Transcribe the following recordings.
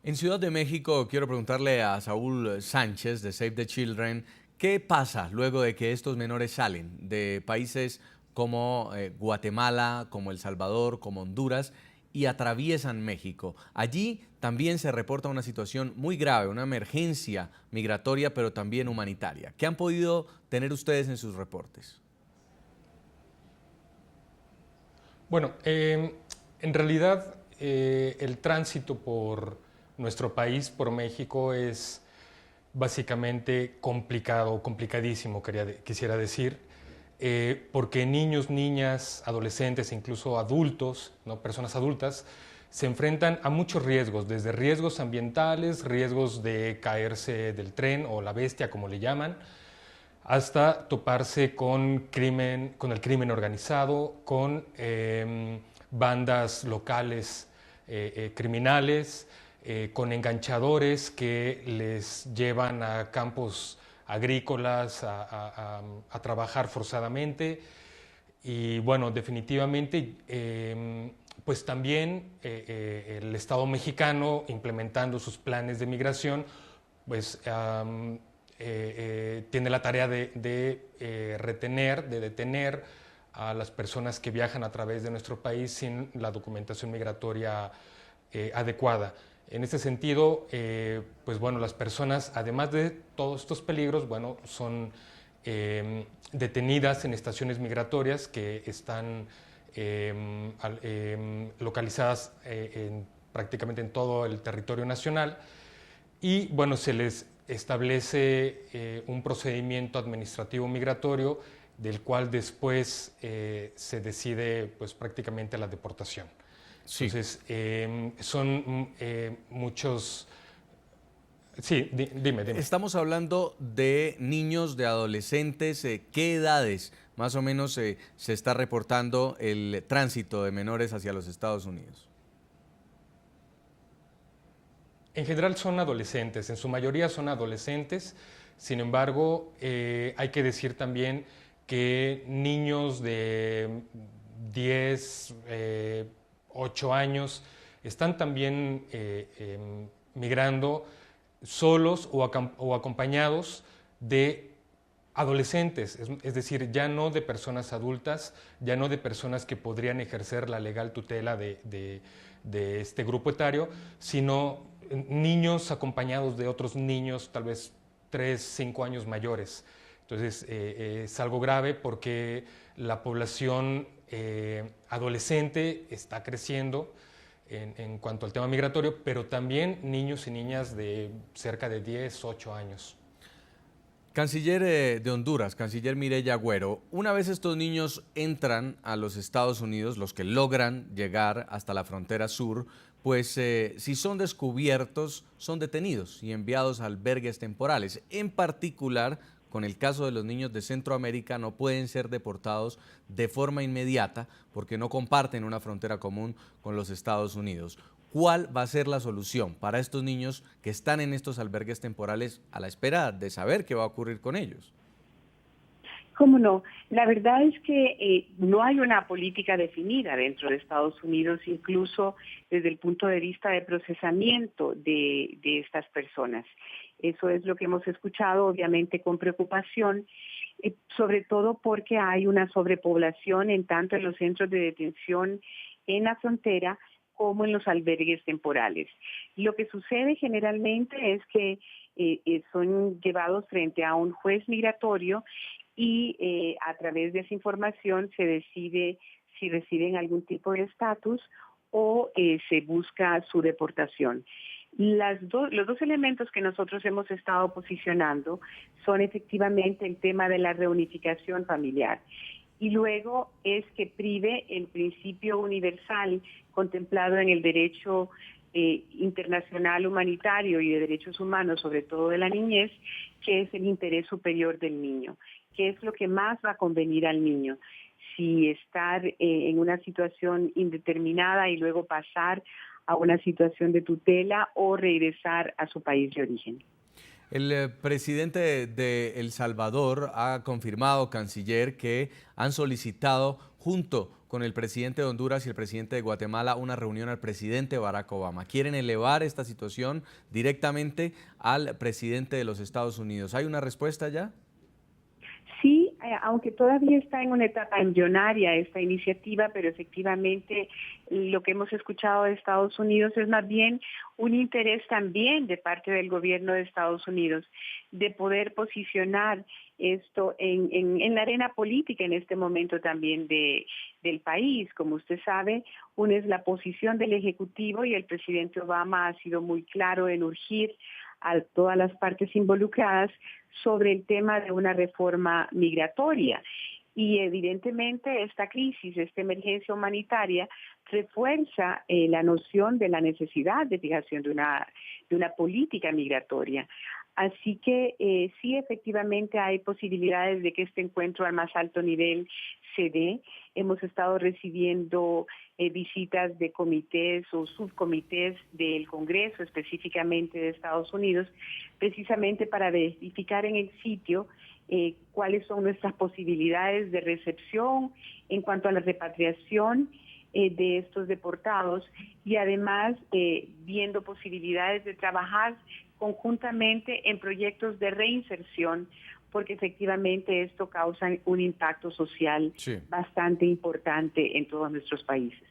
En Ciudad de México quiero preguntarle a Saúl Sánchez de Save the Children, ¿qué pasa luego de que estos menores salen de países como Guatemala, como El Salvador, como Honduras y atraviesan México? Allí también se reporta una situación muy grave, una emergencia migratoria, pero también humanitaria. ¿Qué han podido tener ustedes en sus reportes? Bueno, en realidad el tránsito por nuestro país, por México, es básicamente complicado, complicadísimo, quisiera decir, porque niños, niñas, adolescentes, incluso adultos, ¿no? Personas adultas, se enfrentan a muchos riesgos, desde riesgos ambientales, riesgos de caerse del tren o la bestia, como le llaman, hasta toparse con crimen, con el crimen organizado, con bandas locales criminales, con enganchadores que les llevan a campos agrícolas a trabajar forzadamente. Y bueno, definitivamente, pues también el Estado mexicano implementando sus planes de migración, pues tiene la tarea de retener, de detener a las personas que viajan a través de nuestro país sin la documentación migratoria adecuada. En este sentido, pues bueno, las personas, además de todos estos peligros, bueno, son detenidas en estaciones migratorias que están localizadas prácticamente en todo el territorio nacional y bueno, se les establece un procedimiento administrativo migratorio del cual después se decide pues prácticamente la deportación. Sí. Entonces, son muchos... Sí, dime. Estamos hablando de niños, de adolescentes. ¿Qué edades más o menos se está reportando el tránsito de menores hacia los Estados Unidos? En general son adolescentes, en su mayoría son adolescentes, sin embargo, hay que decir también que niños de 10, 8 años están también migrando solos o acompañados de adolescentes, es decir, ya no de personas adultas, ya no de personas que podrían ejercer la legal tutela de este grupo etario, sino niños acompañados de otros niños, tal vez 3, 5 años mayores. Entonces, es algo grave porque la población adolescente está creciendo en cuanto al tema migratorio, pero también niños y niñas de cerca de 10, 8 años. Canciller de Honduras, canciller Mireya Agüero, una vez estos niños entran a los Estados Unidos, los que logran llegar hasta la frontera sur, pues si son descubiertos, son detenidos y enviados a albergues temporales. En particular, con el caso de los niños de Centroamérica, no pueden ser deportados de forma inmediata porque no comparten una frontera común con los Estados Unidos. ¿Cuál va a ser la solución para estos niños que están en estos albergues temporales a la espera de saber qué va a ocurrir con ellos? ¿Cómo no? La verdad es que no hay una política definida dentro de Estados Unidos, incluso desde el punto de vista de procesamiento de estas personas. Eso es lo que hemos escuchado, obviamente, con preocupación, sobre todo porque hay una sobrepoblación en tanto en los centros de detención en la frontera como en los albergues temporales. Lo que sucede generalmente es que son llevados frente a un juez migratorio y a través de esa información se decide si reciben algún tipo de estatus o se busca su deportación. Los dos elementos que nosotros hemos estado posicionando son efectivamente el tema de la reunificación familiar y luego es que prive el principio universal contemplado en el derecho internacional humanitario y de derechos humanos, sobre todo de la niñez, que es el interés superior del niño, que es lo que más va a convenir al niño. Si estar en una situación indeterminada y luego pasar a una situación de tutela o regresar a su país de origen. El presidente de El Salvador ha confirmado, canciller, que han solicitado junto con el presidente de Honduras y el presidente de Guatemala una reunión al presidente Barack Obama. Quieren elevar esta situación directamente al presidente de los Estados Unidos. ¿Hay una respuesta ya? Sí, aunque todavía está en una etapa embrionaria esta iniciativa, pero efectivamente lo que hemos escuchado de Estados Unidos es más bien un interés también de parte del gobierno de Estados Unidos de poder posicionar esto en la arena política en este momento también del país. Como usted sabe, una es la posición del Ejecutivo y el presidente Obama ha sido muy claro en urgir a todas las partes involucradas sobre el tema de una reforma migratoria. Y evidentemente esta crisis, esta emergencia humanitaria, refuerza la noción de la necesidad de fijación de una política migratoria. Así que sí, efectivamente hay posibilidades de que este encuentro al más alto nivel se dé. Hemos estado recibiendo visitas de comités o subcomités del Congreso, específicamente de Estados Unidos, precisamente para verificar en el sitio cuáles son nuestras posibilidades de recepción en cuanto a la repatriación de estos deportados y además viendo posibilidades de trabajar conjuntamente en proyectos de reinserción, porque efectivamente esto causa un impacto social bastante importante en todos nuestros países.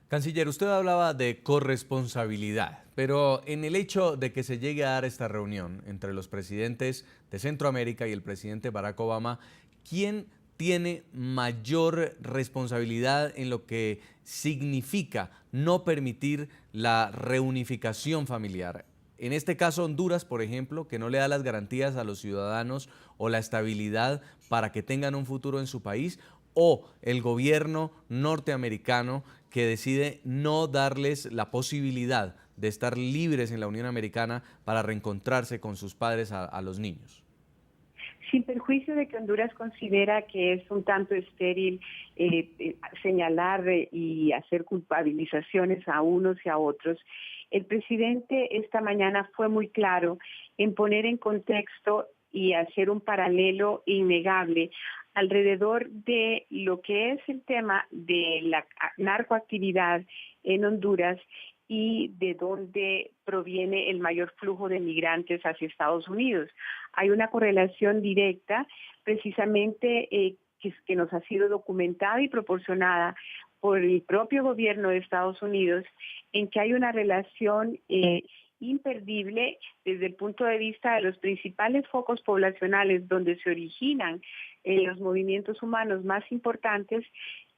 Canciller, usted hablaba de corresponsabilidad, pero en el hecho de que se llegue a dar esta reunión entre los presidentes de Centroamérica y el presidente Barack Obama, ¿quién tiene mayor responsabilidad en lo que significa no permitir la reunificación familiar? En este caso, Honduras, por ejemplo, que no le da las garantías a los ciudadanos o la estabilidad para que tengan un futuro en su país, o el gobierno norteamericano que decide no darles la posibilidad de estar libres en la Unión Americana para reencontrarse con sus padres a los niños. Sin perjuicio de que Honduras considera que es un tanto estéril señalar y hacer culpabilizaciones a unos y a otros, el presidente esta mañana fue muy claro en poner en contexto y hacer un paralelo innegable alrededor de lo que es el tema de la narcoactividad en Honduras y de dónde proviene el mayor flujo de migrantes hacia Estados Unidos. Hay una correlación directa precisamente que nos ha sido documentada y proporcionada por el propio gobierno de Estados Unidos, en que hay una relación imperdible desde el punto de vista de los principales focos poblacionales donde se originan los movimientos humanos más importantes,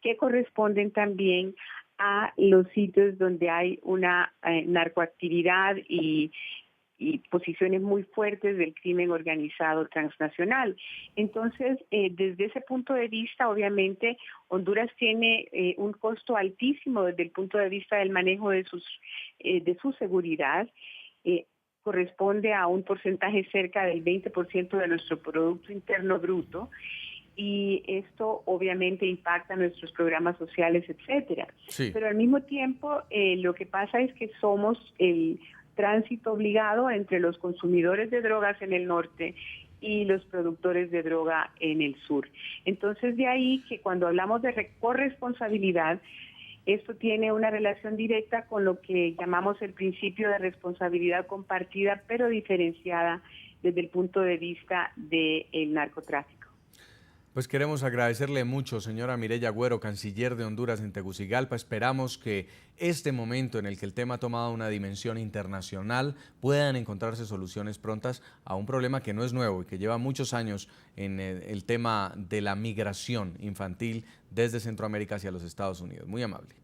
que corresponden también a los sitios donde hay una narcoactividad y posiciones muy fuertes del crimen organizado transnacional. Entonces, desde ese punto de vista, obviamente, Honduras tiene un costo altísimo desde el punto de vista del manejo de su seguridad. Corresponde a un porcentaje cerca del 20% de nuestro Producto Interno Bruto, y esto obviamente impacta nuestros programas sociales, etcétera. Sí. Pero al mismo tiempo, lo que pasa es que somos el tránsito obligado entre los consumidores de drogas en el norte y los productores de droga en el sur. Entonces, de ahí que cuando hablamos de corresponsabilidad, esto tiene una relación directa con lo que llamamos el principio de responsabilidad compartida, pero diferenciada desde el punto de vista del narcotráfico. Pues queremos agradecerle mucho, señora Mireya Agüero, canciller de Honduras en Tegucigalpa. Esperamos que este momento en el que el tema ha tomado una dimensión internacional puedan encontrarse soluciones prontas a un problema que no es nuevo y que lleva muchos años en el tema de la migración infantil desde Centroamérica hacia los Estados Unidos. Muy amable.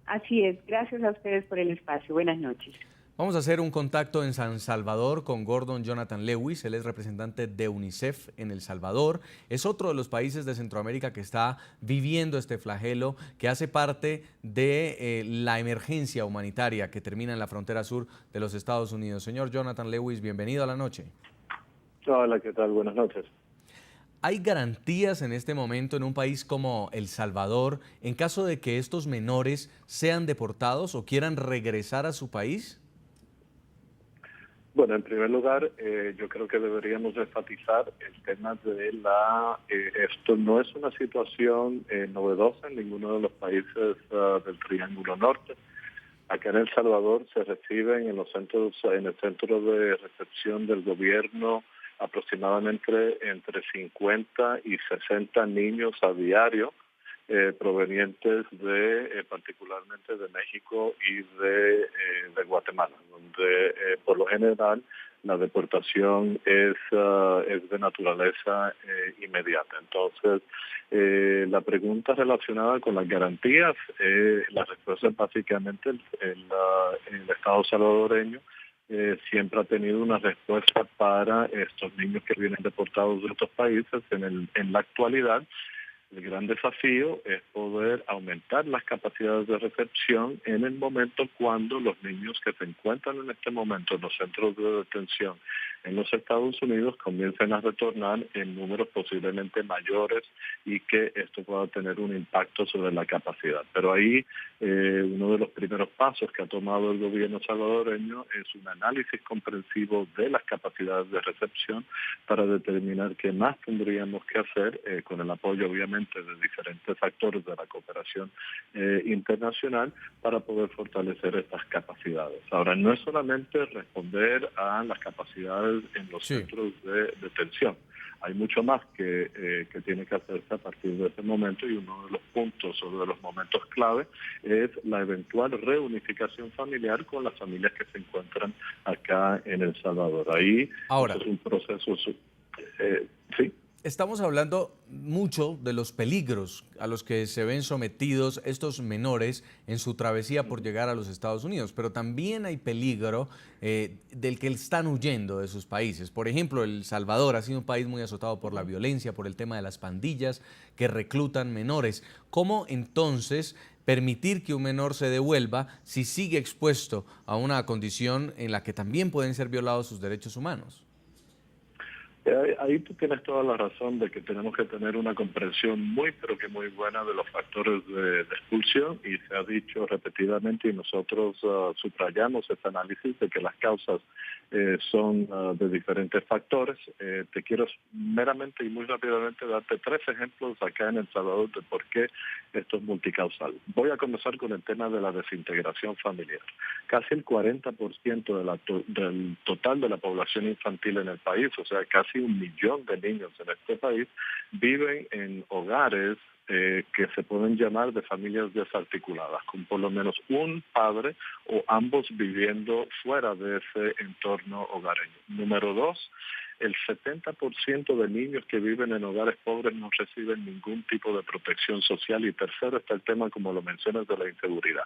Así es. Gracias a ustedes por el espacio. Buenas noches. Vamos a hacer un contacto en San Salvador con Gordon Jonathan Lewis. Él es representante de UNICEF en El Salvador. Es otro de los países de Centroamérica que está viviendo este flagelo, que hace parte de la emergencia humanitaria que termina en la frontera sur de los Estados Unidos. Señor Jonathan Lewis, bienvenido a la noche. Hola, ¿qué tal? Buenas noches. ¿Hay garantías en este momento en un país como El Salvador en caso de que estos menores sean deportados o quieran regresar a su país? Bueno, en primer lugar, yo creo que deberíamos enfatizar el tema de esto no es una situación novedosa en ninguno de los países del Triángulo Norte. Acá en El Salvador se reciben en el centro de recepción del gobierno aproximadamente entre 50 y 60 niños a diario, provenientes particularmente de México y de Guatemala, donde por lo general la deportación es de naturaleza inmediata. Entonces, la pregunta relacionada con las garantías, la respuesta es básicamente el Estado salvadoreño siempre ha tenido una respuesta para estos niños que vienen deportados de otros países. En la actualidad, el gran desafío es poder aumentar las capacidades de recepción en el momento cuando los niños que se encuentran en este momento en los centros de detención en los Estados Unidos comiencen a retornar en números posiblemente mayores y que esto pueda tener un impacto sobre la capacidad. Pero ahí uno de los primeros pasos que ha tomado el gobierno salvadoreño es un análisis comprensivo de las capacidades de recepción para determinar qué más tendríamos que hacer con el apoyo obviamente de diferentes actores de la cooperación internacional para poder fortalecer estas capacidades. Ahora, no es solamente responder a las capacidades en los centros de detención. Hay mucho más que tiene que hacerse a partir de ese momento, y uno de los puntos o de los momentos clave es la eventual reunificación familiar con las familias que se encuentran acá en El Salvador. Ahí ahora, es un proceso... ¿sí? Estamos hablando mucho de los peligros a los que se ven sometidos estos menores en su travesía por llegar a los Estados Unidos, pero también hay peligro del que están huyendo de sus países. Por ejemplo, El Salvador ha sido un país muy azotado por la violencia, por el tema de las pandillas que reclutan menores. ¿Cómo entonces permitir que un menor se devuelva si sigue expuesto a una condición en la que también pueden ser violados sus derechos humanos? Ahí tú tienes toda la razón de que tenemos que tener una comprensión muy, pero que muy buena de los factores de expulsión, y se ha dicho repetidamente y nosotros subrayamos este análisis de que las causas son de diferentes factores. Te quiero meramente y muy rápidamente darte 3 ejemplos acá en El Salvador de por qué esto es multicausal. Voy a comenzar con el tema de la desintegración familiar. Casi el 40% del total de la población infantil en el país, o sea, casi 1 millón de niños en este país, viven en hogares que se pueden llamar de familias desarticuladas, con por lo menos un padre o ambos viviendo fuera de ese entorno hogareño. Número 2, el 70% de niños que viven en hogares pobres no reciben ningún tipo de protección social. Y tercero está el tema, como lo mencionas, de la inseguridad.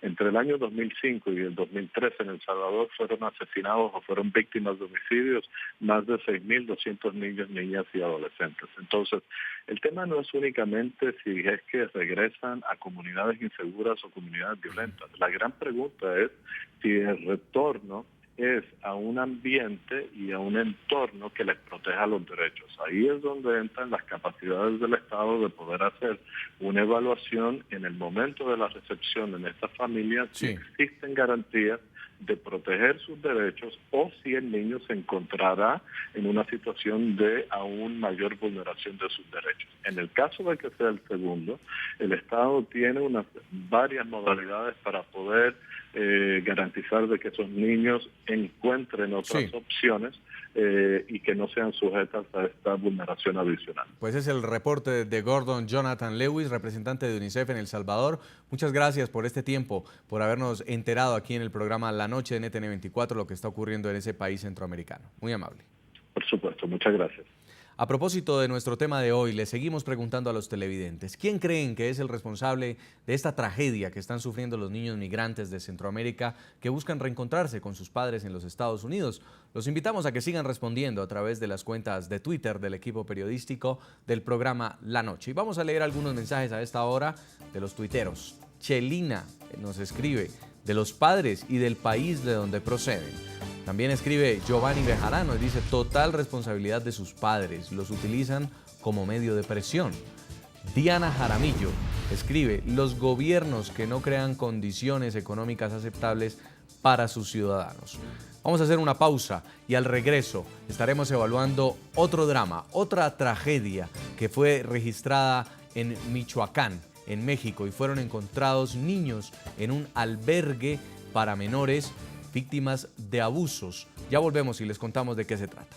Entre el año 2005 y el 2013 en El Salvador fueron asesinados o fueron víctimas de homicidios más de 6.200 niños, niñas y adolescentes. Entonces, el tema no es únicamente si es que regresan a comunidades inseguras o comunidades violentas. La gran pregunta es si el retorno es a un ambiente y a un entorno que les proteja los derechos. Ahí es donde entran las capacidades del Estado de poder hacer una evaluación en el momento de la recepción en estas familias, si existen garantías de proteger sus derechos o si el niño se encontrará en una situación de aún mayor vulneración de sus derechos. En el caso de que sea el segundo, el Estado tiene varias modalidades para poder garantizar de que esos niños encuentren otras opciones y que no sean sujetas a esta vulneración adicional. Pues es el reporte de Gordon Jonathan Lewis, representante de UNICEF en El Salvador. Muchas gracias por este tiempo, por habernos enterado aquí en el programa La Noche de NTN 24 lo que está ocurriendo en ese país centroamericano. Muy amable. Por supuesto, muchas gracias. A propósito de nuestro tema de hoy, le seguimos preguntando a los televidentes, ¿quién creen que es el responsable de esta tragedia que están sufriendo los niños migrantes de Centroamérica que buscan reencontrarse con sus padres en los Estados Unidos? Los invitamos a que sigan respondiendo a través de las cuentas de Twitter del equipo periodístico del programa La Noche. Y vamos a leer algunos mensajes a esta hora de los tuiteros. Chelina nos escribe, de los padres y del país de donde proceden. También escribe Giovanni Bejarano y dice, total responsabilidad de sus padres, los utilizan como medio de presión. Diana Jaramillo, Escribe, los gobiernos que no crean condiciones económicas aceptables para sus ciudadanos. Vamos a hacer una pausa y al regreso estaremos evaluando otro drama, otra tragedia que fue registrada en Michoacán, en México, y fueron encontrados niños en un albergue para menores víctimas de abusos. Ya volvemos y les contamos de qué se trata.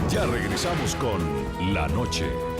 Ya regresamos con La Noche.